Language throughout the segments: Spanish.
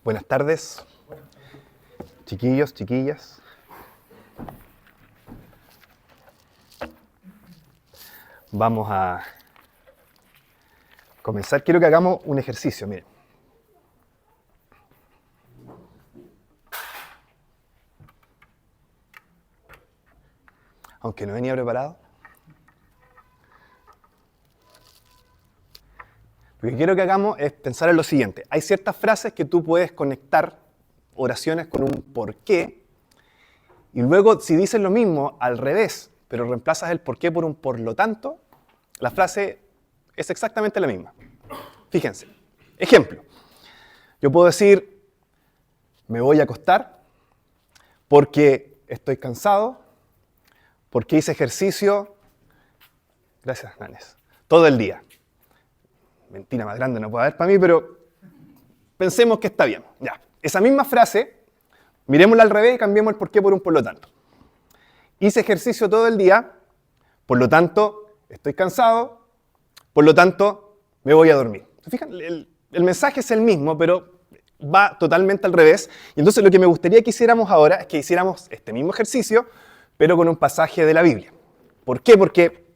Buenas tardes, chiquillos, chiquillas. Vamos a comenzar. Quiero que hagamos un ejercicio, miren. Aunque no venía preparado. Lo que quiero que hagamos es pensar en lo siguiente. Hay ciertas frases que tú puedes conectar oraciones con un por qué, y luego si dices lo mismo al revés, pero reemplazas el por qué por un por lo tanto, la frase es exactamente la misma. Fíjense. Ejemplo. Yo puedo decir, me voy a acostar porque estoy cansado, porque hice ejercicio, gracias, Nanes, todo el día. Mentira más grande no puede haber para mí, pero pensemos que está bien. Ya. Esa misma frase, miremosla al revés y cambiemos el por qué por un por lo tanto. Hice ejercicio todo el día, por lo tanto estoy cansado, por lo tanto me voy a dormir. ¿Se fijan? El mensaje es el mismo, pero va totalmente al revés. Y entonces lo que me gustaría que hiciéramos ahora es que hiciéramos este mismo ejercicio, pero con un pasaje de la Biblia. ¿Por qué? Porque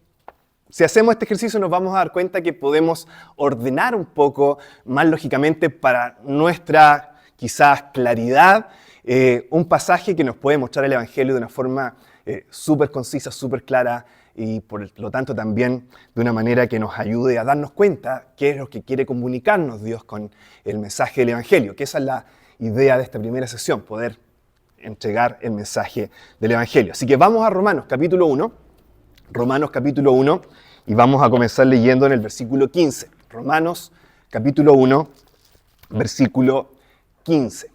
si hacemos este ejercicio nos vamos a dar cuenta que podemos ordenar un poco más lógicamente para nuestra quizás claridad un pasaje que nos puede mostrar el Evangelio de una forma súper concisa, súper clara y por lo tanto también de una manera que nos ayude a darnos cuenta qué es lo que quiere comunicarnos Dios con el mensaje del Evangelio, que esa es la idea de esta primera sesión, poder entregar el mensaje del Evangelio. Así que vamos a Romanos capítulo 1. Romanos capítulo 1, y vamos a comenzar leyendo en el versículo 15. Romanos capítulo 1, versículo 15.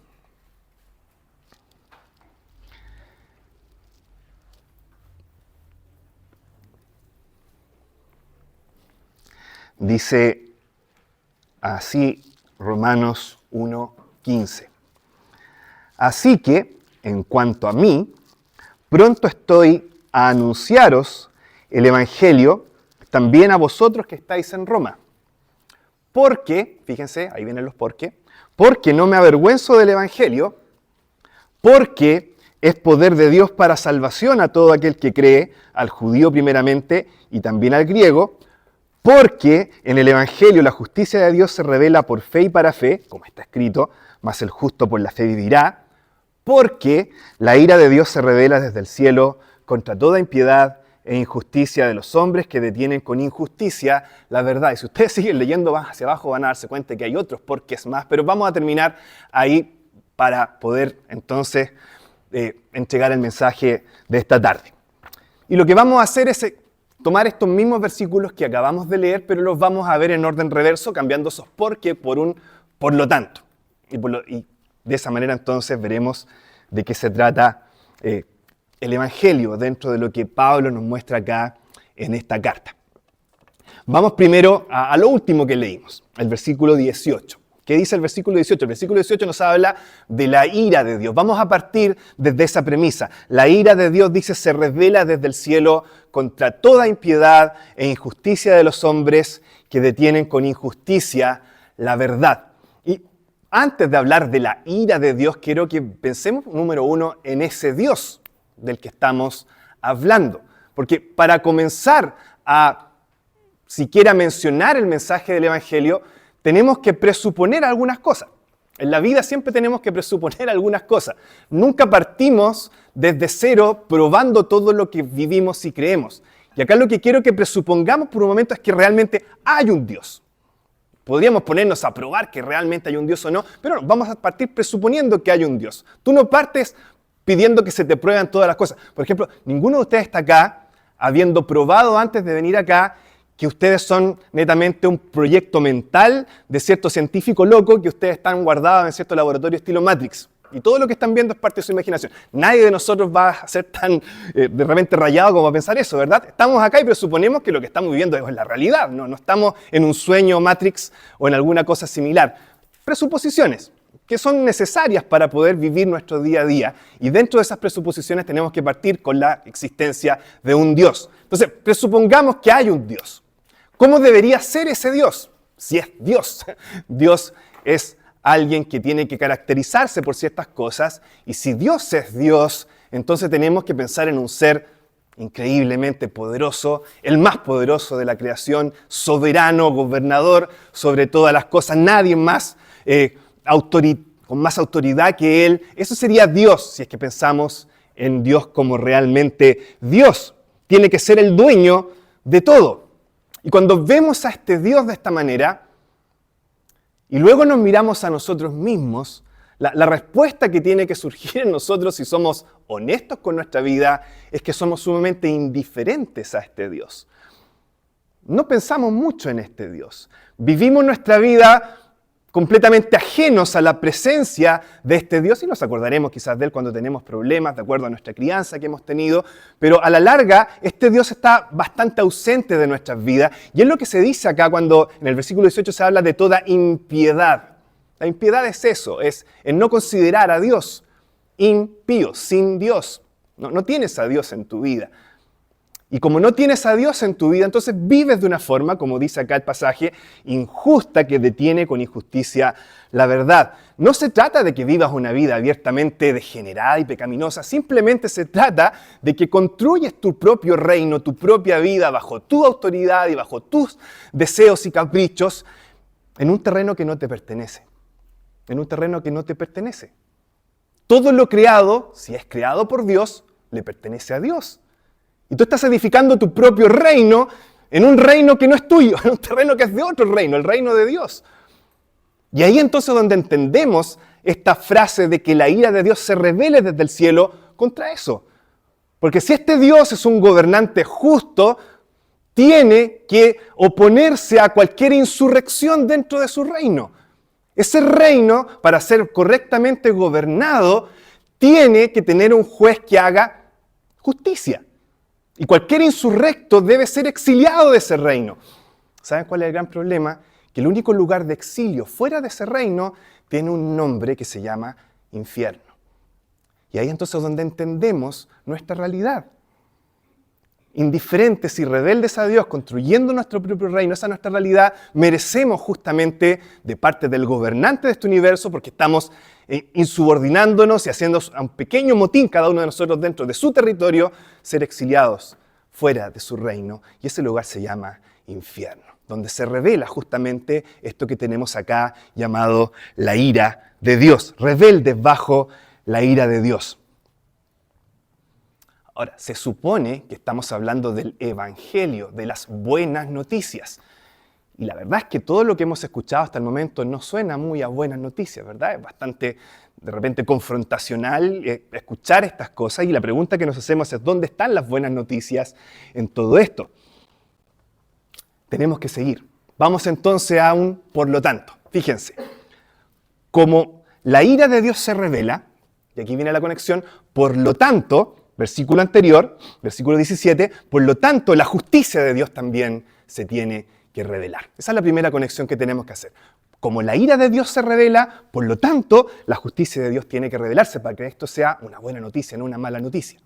Dice así Romanos 1, 15. Así que, en cuanto a mí, pronto estoy a anunciaros el Evangelio también a vosotros que estáis en Roma. Porque, fíjense, ahí vienen los por qué, porque no me avergüenzo del Evangelio, porque es poder de Dios para salvación a todo aquel que cree, al judío primeramente y también al griego, porque en el Evangelio la justicia de Dios se revela por fe y para fe, como está escrito, mas el justo por la fe vivirá, porque la ira de Dios se revela desde el cielo contra toda impiedad e injusticia de los hombres que detienen con injusticia la verdad. Y si ustedes siguen leyendo más hacia abajo van a darse cuenta que hay otros porqués más, pero vamos a terminar ahí para poder entonces entregar el mensaje de esta tarde. Y lo que vamos a hacer es tomar estos mismos versículos que acabamos de leer, pero los vamos a ver en orden reverso, cambiando esos porque por un por lo tanto. Y de esa manera entonces veremos de qué se trata el Evangelio dentro de lo que Pablo nos muestra acá en esta carta. Vamos primero a lo último que leímos, el versículo 18. ¿Qué dice el versículo 18? El versículo 18 nos habla de la ira de Dios. Vamos a partir desde esa premisa. La ira de Dios, dice, se revela desde el cielo contra toda impiedad e injusticia de los hombres que detienen con injusticia la verdad. Y antes de hablar de la ira de Dios, quiero que pensemos, número uno, en ese Dios del que estamos hablando. Porque para comenzar a siquiera mencionar el mensaje del Evangelio, tenemos que presuponer algunas cosas. En la vida siempre tenemos que presuponer algunas cosas. Nunca partimos desde cero probando todo lo que vivimos y creemos. Y acá lo que quiero que presupongamos por un momento es que realmente hay un Dios. Podríamos ponernos a probar que realmente hay un Dios o no, pero no, vamos a partir presuponiendo que hay un Dios. Tú no partes pidiendo que se te prueban todas las cosas. Por ejemplo, ninguno de ustedes está acá habiendo probado antes de venir acá que ustedes son netamente un proyecto mental de cierto científico loco que ustedes están guardados en cierto laboratorio estilo Matrix. Y todo lo que están viendo es parte de su imaginación. Nadie de nosotros va a ser tan de repente rayado como a pensar eso, ¿verdad? Estamos acá y presuponemos que lo que estamos viviendo es la realidad. No estamos en un sueño Matrix o en alguna cosa similar. Presuposiciones que son necesarias para poder vivir nuestro día a día. Y dentro de esas presuposiciones tenemos que partir con la existencia de un Dios. Entonces, presupongamos que hay un Dios. ¿Cómo debería ser ese Dios? Si es Dios. Dios es alguien que tiene que caracterizarse por ciertas cosas, y si Dios es Dios, entonces tenemos que pensar en un ser increíblemente poderoso, el más poderoso de la creación, soberano, gobernador sobre todas las cosas, nadie más con más autoridad que Él. Eso sería Dios, si es que pensamos en Dios como realmente Dios. Tiene que ser el dueño de todo. Y cuando vemos a este Dios de esta manera, y luego nos miramos a nosotros mismos, la respuesta que tiene que surgir en nosotros, si somos honestos con nuestra vida, es que somos sumamente indiferentes a este Dios. No pensamos mucho en este Dios. Vivimos nuestra vida completamente ajenos a la presencia de este Dios, y nos acordaremos quizás de Él cuando tenemos problemas, de acuerdo a nuestra crianza que hemos tenido, pero a la larga este Dios está bastante ausente de nuestras vidas, y es lo que se dice acá cuando en el versículo 18 se habla de toda impiedad. La impiedad es eso, es el no considerar a Dios, impío, sin Dios. No tienes a Dios en tu vida. Y como no tienes a Dios en tu vida, entonces vives de una forma, como dice acá el pasaje, injusta, que detiene con injusticia la verdad. No se trata de que vivas una vida abiertamente degenerada y pecaminosa, simplemente se trata de que construyes tu propio reino, tu propia vida bajo tu autoridad y bajo tus deseos y caprichos en un terreno que no te pertenece. En un terreno que no te pertenece. Todo lo creado, si es creado por Dios, le pertenece a Dios. Y tú estás edificando tu propio reino en un reino que no es tuyo, en un terreno que es de otro reino, el reino de Dios. Y ahí entonces donde entendemos esta frase de que la ira de Dios se revele desde el cielo contra eso. Porque si este Dios es un gobernante justo, tiene que oponerse a cualquier insurrección dentro de su reino. Ese reino, para ser correctamente gobernado, tiene que tener un juez que haga justicia. Y cualquier insurrecto debe ser exiliado de ese reino. ¿Saben cuál es el gran problema? Que el único lugar de exilio fuera de ese reino tiene un nombre que se llama infierno. Y ahí entonces es donde entendemos nuestra realidad. Indiferentes y rebeldes a Dios, construyendo nuestro propio reino, esa es nuestra realidad, merecemos justamente de parte del gobernante de este universo, porque estamos insubordinándonos y haciendo un pequeño motín cada uno de nosotros dentro de su territorio, ser exiliados fuera de su reino. Y ese lugar se llama infierno, donde se revela justamente esto que tenemos acá llamado la ira de Dios, rebeldes bajo la ira de Dios. Ahora, se supone que estamos hablando del Evangelio, de las buenas noticias. Y la verdad es que todo lo que hemos escuchado hasta el momento no suena muy a buenas noticias, ¿verdad? Es bastante, de repente, confrontacional escuchar estas cosas. Y la pregunta que nos hacemos es, ¿dónde están las buenas noticias en todo esto? Tenemos que seguir. Vamos entonces a un por lo tanto. Fíjense, como la ira de Dios se revela, y aquí viene la conexión, por lo tanto, versículo anterior, versículo 17, por lo tanto, la justicia de Dios también se tiene que revelar. Esa es la primera conexión que tenemos que hacer. Como la ira de Dios se revela, por lo tanto, la justicia de Dios tiene que revelarse para que esto sea una buena noticia, no una mala noticia.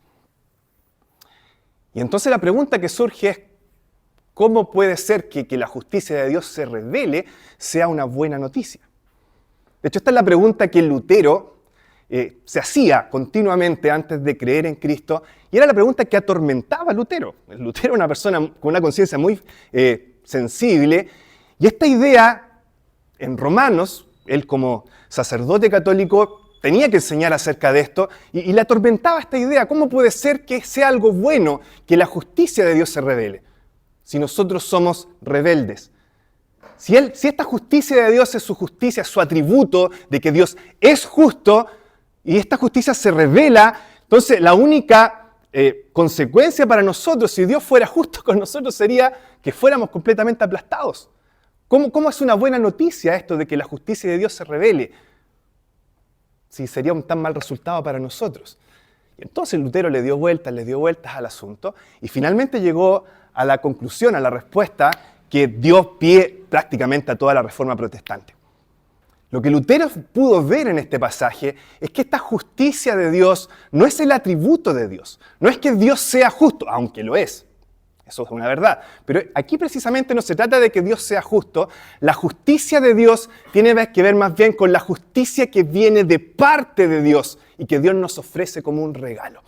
Y entonces la pregunta que surge es, ¿cómo puede ser que la justicia de Dios se revele sea una buena noticia? De hecho, esta es la pregunta que Lutero se hacía continuamente antes de creer en Cristo, y era la pregunta que atormentaba a Lutero. Lutero era una persona con una conciencia muy sensible, y esta idea en Romanos, él como sacerdote católico tenía que enseñar acerca de esto, y le atormentaba esta idea. ¿Cómo puede ser que sea algo bueno que la justicia de Dios se revele si nosotros somos rebeldes? Si esta justicia de Dios es su justicia, es su atributo de que Dios es justo, y esta justicia se revela, entonces la única consecuencia para nosotros, si Dios fuera justo con nosotros, sería que fuéramos completamente aplastados. ¿Cómo es una buena noticia esto de que la justicia de Dios se revele? Si sería un tan mal resultado para nosotros. Y entonces Lutero le dio vueltas al asunto, y finalmente llegó a la conclusión, a la respuesta que dio pie prácticamente a toda la Reforma protestante. Lo que Lutero pudo ver en este pasaje es que esta justicia de Dios no es el atributo de Dios. No es que Dios sea justo, aunque lo es. Eso es una verdad. Pero aquí precisamente no se trata de que Dios sea justo. La justicia de Dios tiene que ver más bien con la justicia que viene de parte de Dios y que Dios nos ofrece como un regalo.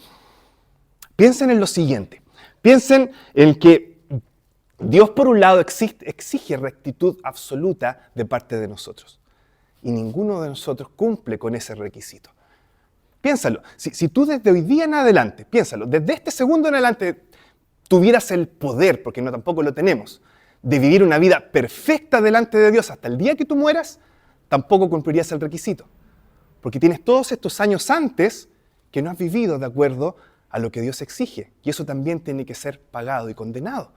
Piensen en lo siguiente. Piensen en que Dios, por un lado, exige rectitud absoluta de parte de nosotros. Y ninguno de nosotros cumple con ese requisito. Piénsalo. Si tú desde hoy día en adelante, piénsalo, desde este segundo en adelante tuvieras el poder, porque no tampoco lo tenemos, de vivir una vida perfecta delante de Dios hasta el día que tú mueras, tampoco cumplirías el requisito. Porque tienes todos estos años antes que no has vivido de acuerdo a lo que Dios exige. Y eso también tiene que ser pagado y condenado.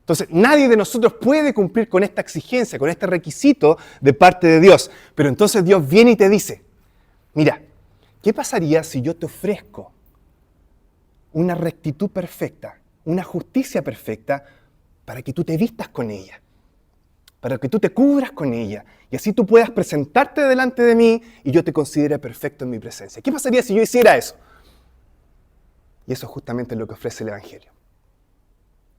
Entonces, nadie de nosotros puede cumplir con esta exigencia, con este requisito de parte de Dios. Pero entonces Dios viene y te dice, mira, ¿qué pasaría si yo te ofrezco una rectitud perfecta, una justicia perfecta, para que tú te vistas con ella, para que tú te cubras con ella, y así tú puedas presentarte delante de mí y yo te considere perfecto en mi presencia? ¿Qué pasaría si yo hiciera eso? Y eso es justamente lo que ofrece el Evangelio.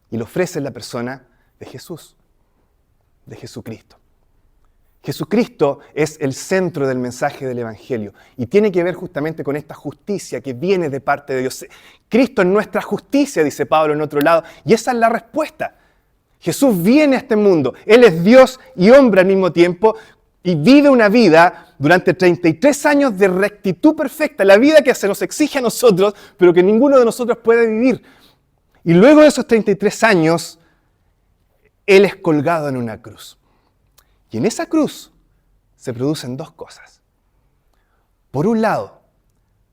Y lo ofrece en la persona de Jesús, de Jesucristo. Jesucristo es el centro del mensaje del Evangelio y tiene que ver justamente con esta justicia que viene de parte de Dios. Cristo es nuestra justicia, dice Pablo en otro lado, y esa es la respuesta. Jesús viene a este mundo, Él es Dios y hombre al mismo tiempo y vive una vida durante 33 años de rectitud perfecta, la vida que se nos exige a nosotros, pero que ninguno de nosotros puede vivir. Y luego de esos 33 años, Él es colgado en una cruz. Y en esa cruz se producen dos cosas. Por un lado,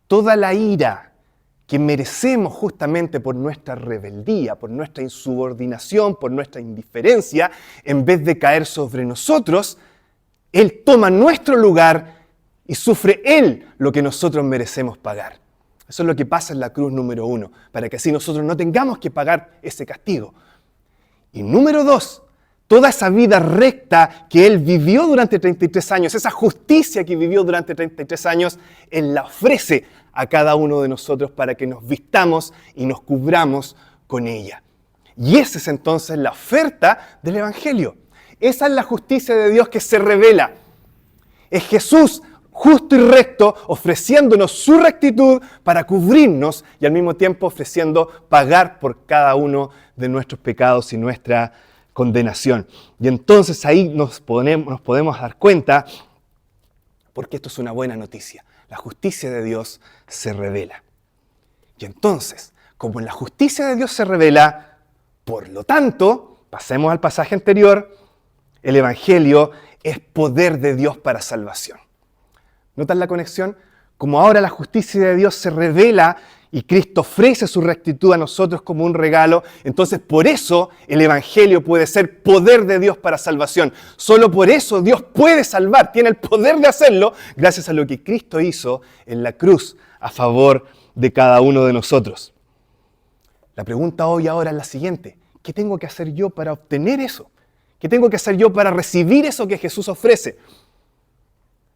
toda la ira que merecemos justamente por nuestra rebeldía, por nuestra insubordinación, por nuestra indiferencia, en vez de caer sobre nosotros, Él toma nuestro lugar y sufre Él lo que nosotros merecemos pagar. Eso es lo que pasa en la cruz número 1, para que así nosotros no tengamos que pagar ese castigo. Y número 2, toda esa vida recta que Él vivió durante 33 años, esa justicia que vivió durante 33 años, Él la ofrece a cada uno de nosotros para que nos vistamos y nos cubramos con ella. Y esa es entonces la oferta del Evangelio. Esa es la justicia de Dios que se revela. Es Jesús justo y recto, ofreciéndonos su rectitud para cubrirnos y al mismo tiempo ofreciendo pagar por cada uno de nuestros pecados y nuestra condenación. Y entonces ahí nos podemos dar cuenta, porque esto es una buena noticia. La justicia de Dios se revela. Y entonces, como la justicia de Dios se revela, por lo tanto, pasemos al pasaje anterior, el Evangelio es poder de Dios para salvación. ¿Notan la conexión? Como ahora la justicia de Dios se revela y Cristo ofrece su rectitud a nosotros como un regalo, entonces por eso el Evangelio puede ser poder de Dios para salvación. Solo por eso Dios puede salvar, tiene el poder de hacerlo gracias a lo que Cristo hizo en la cruz a favor de cada uno de nosotros. La pregunta hoy ahora es la siguiente: ¿qué tengo que hacer yo para obtener eso? ¿Qué tengo que hacer yo para recibir eso que Jesús ofrece?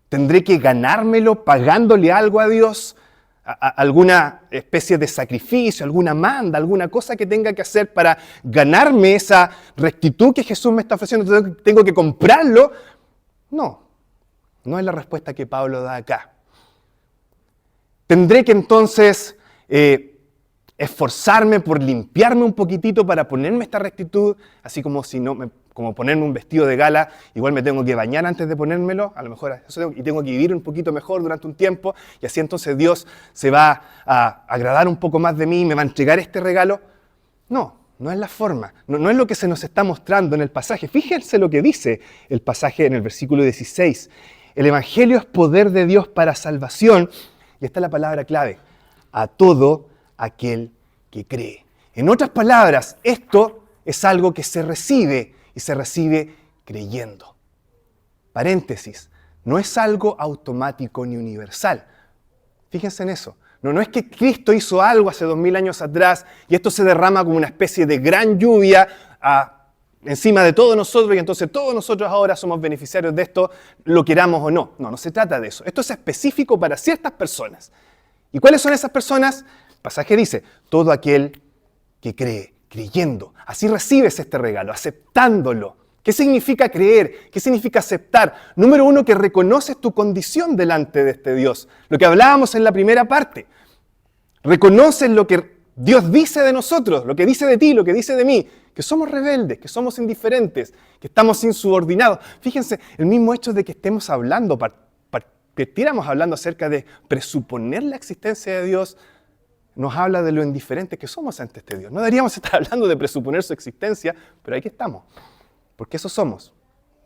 ¿Tendré que ganármelo pagándole algo a Dios? ¿Alguna especie de sacrificio, alguna manda, alguna cosa que tenga que hacer para ganarme esa rectitud que Jesús me está ofreciendo? ¿Tengo que comprarlo? No, no es la respuesta que Pablo da acá. ¿Tendré que entonces esforzarme por limpiarme un poquitito para ponerme esta rectitud? Así como si no como ponerme un vestido de gala, igual me tengo que bañar antes de ponérmelo, a lo mejor y tengo que vivir un poquito mejor durante un tiempo, y así entonces Dios se va a agradar un poco más de mí y me va a entregar este regalo. No, no es la forma, no es lo que se nos está mostrando en el pasaje. Fíjense lo que dice el pasaje en el versículo 16. El Evangelio es poder de Dios para salvación, y esta es la palabra clave: a todo aquel que cree. En otras palabras, esto es algo que se recibe, y se recibe creyendo. Paréntesis, no es algo automático ni universal. Fíjense en eso. No es que Cristo hizo algo hace 2000 años atrás y esto se derrama como una especie de gran lluvia encima de todos nosotros y entonces todos nosotros ahora somos beneficiarios de esto, lo queramos o no. No se trata de eso. Esto es específico para ciertas personas. ¿Y cuáles son esas personas? El pasaje dice: todo aquel que cree. creyendo. Así recibes este regalo, aceptándolo. ¿Qué significa creer? ¿Qué significa aceptar? Número uno, que reconoces tu condición delante de este Dios. Lo que hablábamos en la primera parte. Reconoces lo que Dios dice de nosotros, lo que dice de ti, lo que dice de mí. Que somos rebeldes, que somos indiferentes, que estamos insubordinados. Fíjense, el mismo hecho de que estemos hablando, partiéramos hablando acerca de presuponer la existencia de Dios, nos habla de lo indiferentes que somos ante este Dios. No deberíamos estar hablando de presuponer su existencia, pero aquí estamos. Porque eso somos.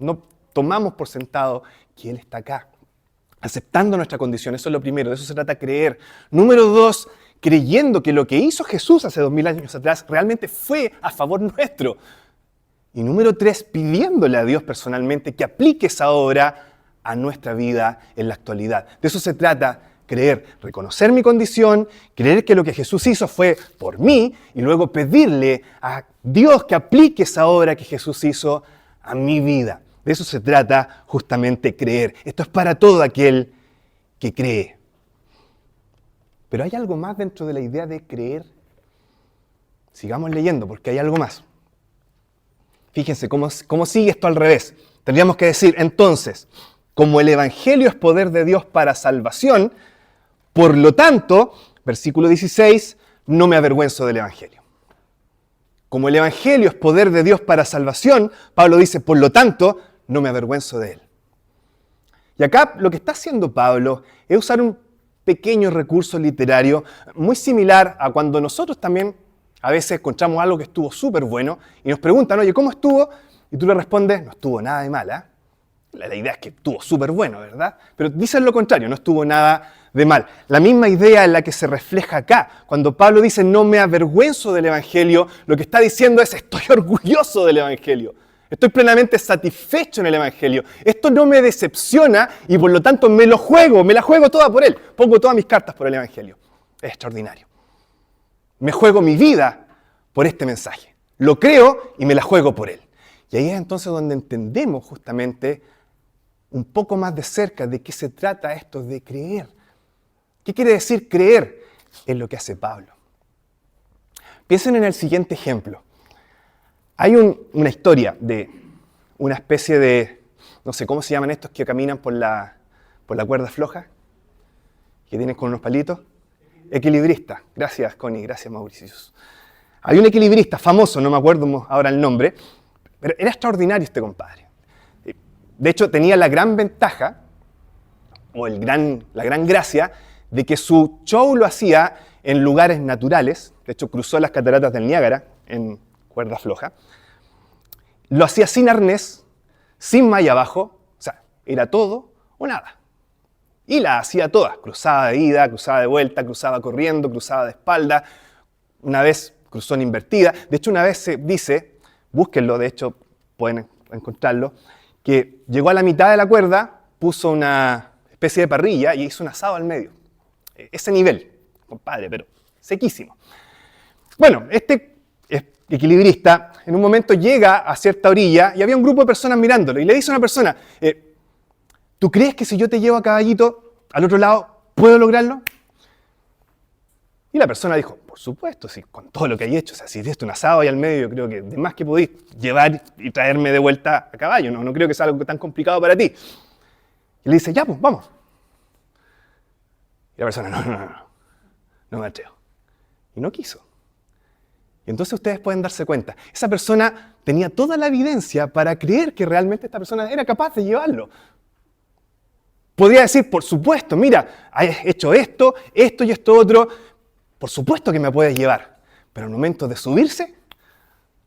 No tomamos por sentado que Él está acá, aceptando nuestra condición. Eso es lo primero, de eso se trata creer. Número dos, creyendo que lo que hizo Jesús hace 2000 años atrás realmente fue a favor nuestro. Y número tres, pidiéndole a Dios personalmente que aplique esa obra a nuestra vida en la actualidad. De eso se trata creer, reconocer mi condición, creer que lo que Jesús hizo fue por mí y luego pedirle a Dios que aplique esa obra que Jesús hizo a mi vida. De eso se trata justamente creer. Esto es para todo aquel que cree. Pero hay algo más dentro de la idea de creer. Sigamos leyendo porque hay algo más. Fíjense cómo sigue esto al revés. Tendríamos que decir, entonces, como el Evangelio es poder de Dios para salvación, por lo tanto, versículo 16, no me avergüenzo del Evangelio. Como el Evangelio es poder de Dios para salvación, Pablo dice, por lo tanto, no me avergüenzo de él. Y acá lo que está haciendo Pablo es usar un pequeño recurso literario muy similar a cuando nosotros también a veces encontramos algo que estuvo súper bueno y nos preguntan, oye, ¿cómo estuvo? Y tú le respondes, no estuvo nada de mal, ¿eh? La idea es que estuvo súper bueno, ¿verdad? Pero dicen lo contrario, no estuvo nada de mal. La misma idea es la que se refleja acá. Cuando Pablo dice, no me avergüenzo del Evangelio, lo que está diciendo es, estoy orgulloso del Evangelio. Estoy plenamente satisfecho en el Evangelio. Esto no me decepciona y por lo tanto me la juego toda por él. Pongo todas mis cartas por el Evangelio. Es extraordinario. Me juego mi vida por este mensaje. Lo creo y me la juego por él. Y ahí es entonces donde entendemos justamente un poco más de cerca de qué se trata esto de creer. ¿Qué quiere decir creer? Es lo que hace Pablo. Piensen en el siguiente ejemplo. Hay una historia de una especie de, no sé cómo se llaman estos que caminan por la cuerda floja, que tienen con unos palitos. Equilibrista. Gracias, Connie. Gracias, Mauricio. Hay un equilibrista famoso, no me acuerdo ahora el nombre, pero era extraordinario este compadre. De hecho, tenía la gran ventaja, o la gran gracia, de que su show lo hacía en lugares naturales. De hecho, cruzó las cataratas del Niágara en cuerda floja. Lo hacía sin arnés, sin malla abajo, o sea, era todo o nada. Y la hacía todas, cruzaba de ida, cruzaba de vuelta, cruzaba corriendo, cruzaba de espalda. Una vez cruzó en invertida. De hecho, una vez se dice, búsquenlo, de hecho, pueden encontrarlo, que llegó a la mitad de la cuerda, puso una especie de parrilla y hizo un asado al medio. Ese nivel, compadre, pero sequísimo. Bueno, este equilibrista en un momento llega a cierta orilla y había un grupo de personas mirándolo y le dice a una persona, ¿tú crees que si yo te llevo a caballito al otro lado, puedo lograrlo? Y la persona dijo, por supuesto, sí, con todo lo que hay hecho, o sea, si diste un asado ahí al medio, yo creo que de más que podís llevar y traerme de vuelta a caballo, no creo que sea algo tan complicado para ti. Y le dice, ya, pues, vamos. Y la persona, no me atrevo. Y no quiso. Y entonces ustedes pueden darse cuenta, esa persona tenía toda la evidencia para creer que realmente esta persona era capaz de llevarlo. Podría decir, por supuesto, mira, has hecho esto y esto otro, por supuesto que me puedes llevar. Pero al momento de subirse,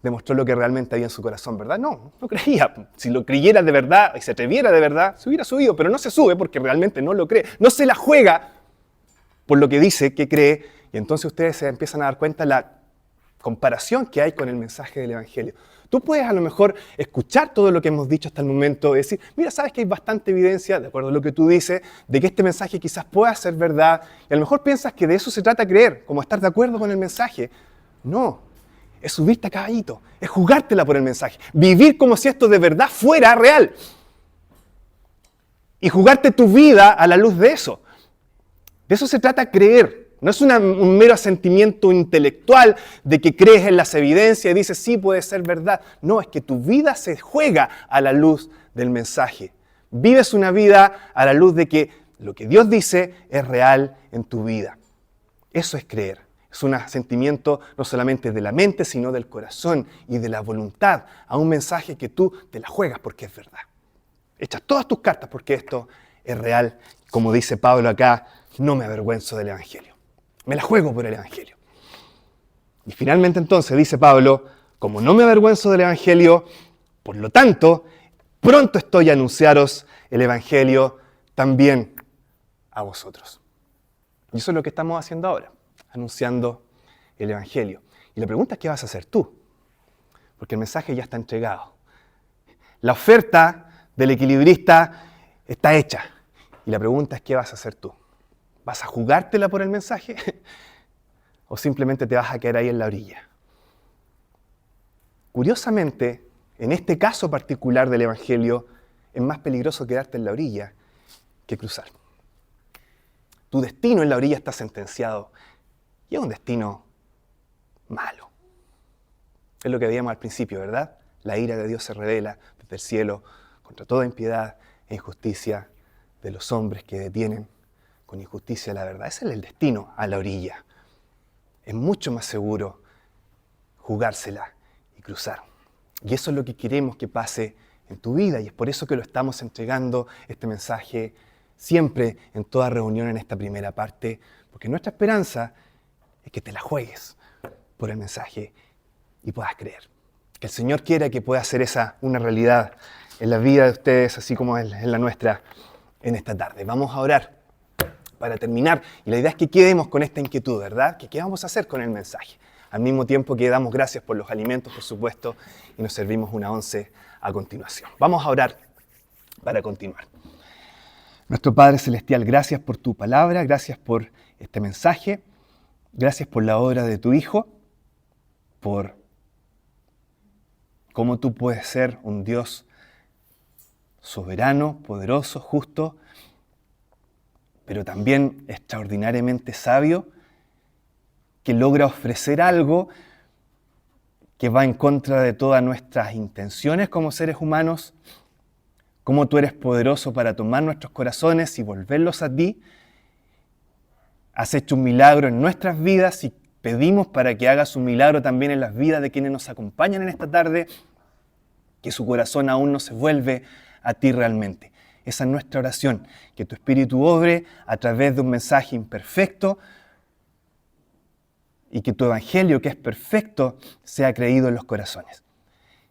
demostró lo que realmente había en su corazón, ¿verdad? No creía. Si lo creyera de verdad y se atreviera de verdad, se hubiera subido, pero no se sube porque realmente no lo cree. No se la juega por lo que dice que cree, y entonces ustedes se empiezan a dar cuenta de la comparación que hay con el mensaje del Evangelio. Tú puedes a lo mejor escuchar todo lo que hemos dicho hasta el momento y decir, mira, sabes que hay bastante evidencia, de acuerdo a lo que tú dices, de que este mensaje quizás pueda ser verdad, y a lo mejor piensas que de eso se trata creer, como estar de acuerdo con el mensaje. No, es subirte a caballito, es jugártela por el mensaje, vivir como si esto de verdad fuera real y jugarte tu vida a la luz de eso. De eso se trata creer. No es un mero sentimiento intelectual de que crees en las evidencias y dices, sí, puede ser verdad. No, es que tu vida se juega a la luz del mensaje. Vives una vida a la luz de que lo que Dios dice es real en tu vida. Eso es creer. Es un sentimiento no solamente de la mente, sino del corazón y de la voluntad a un mensaje que tú te la juegas porque es verdad. Echas todas tus cartas porque esto es real. Como dice Pablo acá, no me avergüenzo del Evangelio. Me la juego por el Evangelio. Y finalmente entonces dice Pablo, como no me avergüenzo del Evangelio, por lo tanto, pronto estoy a anunciaros el Evangelio también a vosotros. Y eso es lo que estamos haciendo ahora, anunciando el Evangelio. Y la pregunta es, ¿qué vas a hacer tú? Porque el mensaje ya está entregado. La oferta del equilibrista está hecha. Y la pregunta es, ¿qué vas a hacer tú? ¿Vas a jugártela por el mensaje? ¿O simplemente te vas a quedar ahí en la orilla? Curiosamente, en este caso particular del Evangelio, es más peligroso quedarte en la orilla que cruzar. Tu destino en la orilla está sentenciado y es un destino malo. Es lo que veíamos al principio, ¿verdad? La ira de Dios se revela desde el cielo contra toda impiedad e injusticia de los hombres que detienen con injusticia la verdad. Ese es el destino a la orilla. Es mucho más seguro jugársela y cruzar. Y eso es lo que queremos que pase en tu vida y es por eso que lo estamos entregando este mensaje siempre en toda reunión en esta primera parte, porque nuestra esperanza es que te la juegues por el mensaje y puedas creer. Que el Señor quiera que pueda hacer esa una realidad en la vida de ustedes, así como en la nuestra en esta tarde. Vamos a orar para terminar. Y la idea es que quedemos con esta inquietud, ¿verdad? Que ¿qué vamos a hacer con el mensaje? Al mismo tiempo que damos gracias por los alimentos, por supuesto, y nos servimos una once a continuación. Vamos a orar para continuar. Nuestro Padre Celestial, gracias por tu palabra, gracias por este mensaje, gracias por la obra de tu Hijo, por cómo tú puedes ser un Dios soberano, poderoso, justo, pero también extraordinariamente sabio, que logra ofrecer algo que va en contra de todas nuestras intenciones como seres humanos, cómo tú eres poderoso para tomar nuestros corazones y volverlos a ti. Has hecho un milagro en nuestras vidas y pedimos para que hagas un milagro también en las vidas de quienes nos acompañan en esta tarde, que su corazón aún no se vuelve a ti realmente. Esa es nuestra oración, que tu Espíritu obre a través de un mensaje imperfecto y que tu Evangelio, que es perfecto, sea creído en los corazones.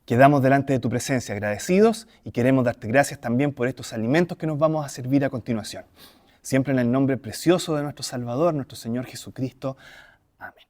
Quedamos delante de tu presencia agradecidos y queremos darte gracias también por estos alimentos que nos vamos a servir a continuación. Siempre en el nombre precioso de nuestro Salvador, nuestro Señor Jesucristo. Amén.